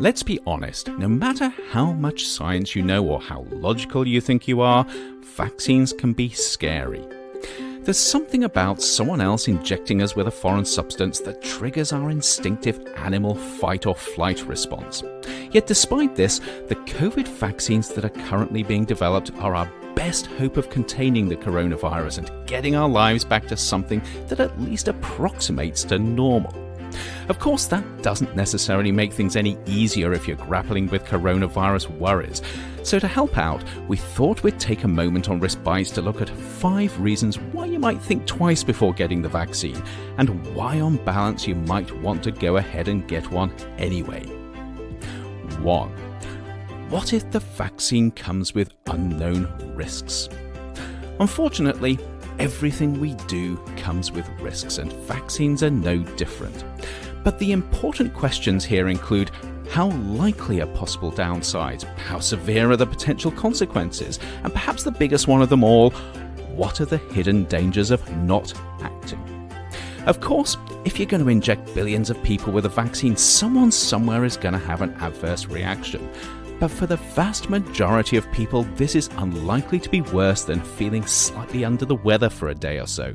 Let's be honest, no matter how much science you know or how logical you think you are, vaccines can be scary. There's something about someone else injecting us with a foreign substance that triggers our instinctive animal fight or flight response. Yet despite this, the COVID vaccines that are currently being developed are our best hope of containing the coronavirus and getting our lives back to something that at least approximates to normal. Of course, that doesn't necessarily make things any easier if you're grappling with coronavirus worries. So to help out, we thought we'd take a moment on Risk Bites to look at 5 reasons why you might think twice before getting the vaccine, and why on balance you might want to go ahead and get one anyway. 1. What if the vaccine comes with unknown risks? Unfortunately, everything we do comes with risks, and vaccines are no different. But the important questions here include: how likely are possible downsides? How severe are the potential consequences? And perhaps the biggest one of them all, what are the hidden dangers of not acting? Of course, if you're going to inject billions of people with a vaccine, someone somewhere is going to have an adverse reaction. But for the vast majority of people, this is unlikely to be worse than feeling slightly under the weather for a day or so.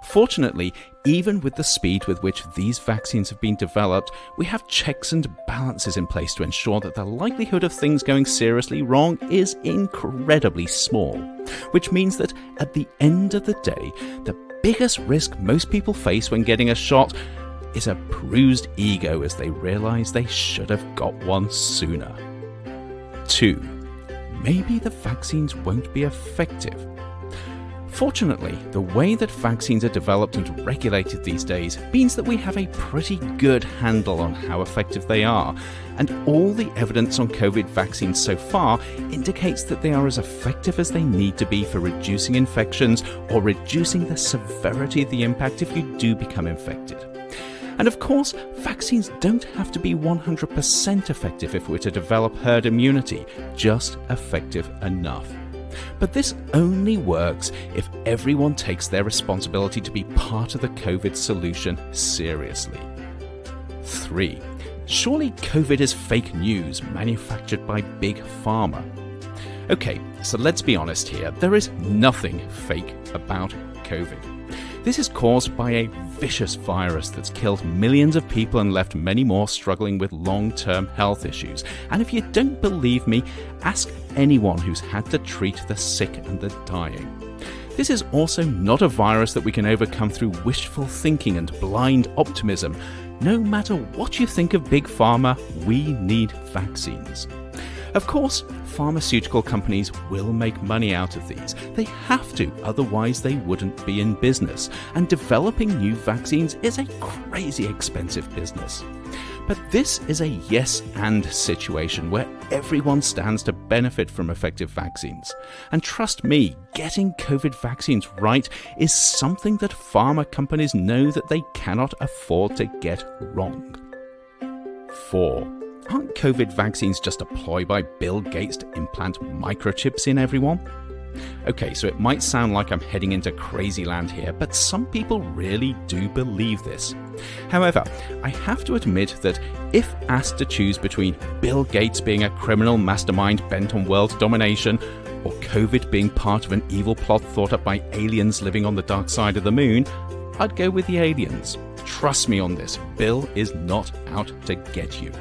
Fortunately, even with the speed with which these vaccines have been developed, we have checks and balances in place to ensure that the likelihood of things going seriously wrong is incredibly small. Which means that at the end of the day, the biggest risk most people face when getting a shot is a bruised ego as they realize they should have got one sooner. 2. Maybe the vaccines won't be effective. Fortunately, the way that vaccines are developed and regulated these days means that we have a pretty good handle on how effective they are, and all the evidence on COVID vaccines so far indicates that they are as effective as they need to be for reducing infections or reducing the severity of the impact if you do become infected. And of course, vaccines don't have to be 100% effective if we're to develop herd immunity, just effective enough. But this only works if everyone takes their responsibility to be part of the COVID solution seriously. 3. Surely COVID is fake news manufactured by Big Pharma. Okay, so let's be honest here, there is nothing fake about COVID. This is caused by a vicious virus that's killed millions of people and left many more struggling with long-term health issues. And if you don't believe me, ask anyone who's had to treat the sick and the dying. This is also not a virus that we can overcome through wishful thinking and blind optimism. No matter what you think of Big Pharma, we need vaccines. Of course, pharmaceutical companies will make money out of these. They have to, otherwise they wouldn't be in business. And developing new vaccines is a crazy expensive business. But this is a yes and situation where everyone stands to benefit from effective vaccines. And trust me, getting COVID vaccines right is something that pharma companies know that they cannot afford to get wrong. 4. Aren't COVID vaccines just a ploy by Bill Gates to implant microchips in everyone? Okay, so it might sound like I'm heading into crazy land here, but some people really do believe this. However, I have to admit that if asked to choose between Bill Gates being a criminal mastermind bent on world domination, or COVID being part of an evil plot thought up by aliens living on the dark side of the moon, I'd go with the aliens. Trust me on this, Bill is not out to get you.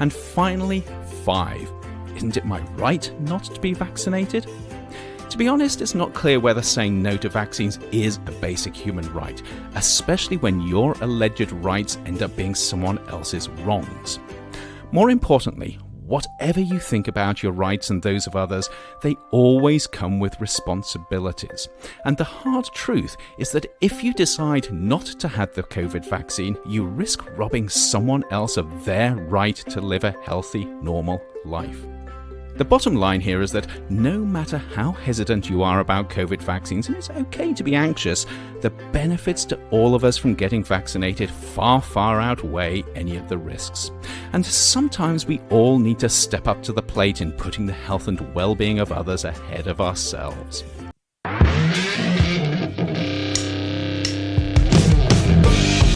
And finally, 5. Isn't it my right not to be vaccinated? To be honest, it's not clear whether saying no to vaccines is a basic human right, especially when your alleged rights end up being someone else's wrongs. More importantly, whatever you think about your rights and those of others, they always come with responsibilities. And the hard truth is that if you decide not to have the COVID vaccine, you risk robbing someone else of their right to live a healthy, normal life. The bottom line here is that no matter how hesitant you are about COVID vaccines, and it's okay to be anxious, the benefits to all of us from getting vaccinated far outweigh any of the risks. And sometimes we all need to step up to the plate in putting the health and well-being of others ahead of ourselves.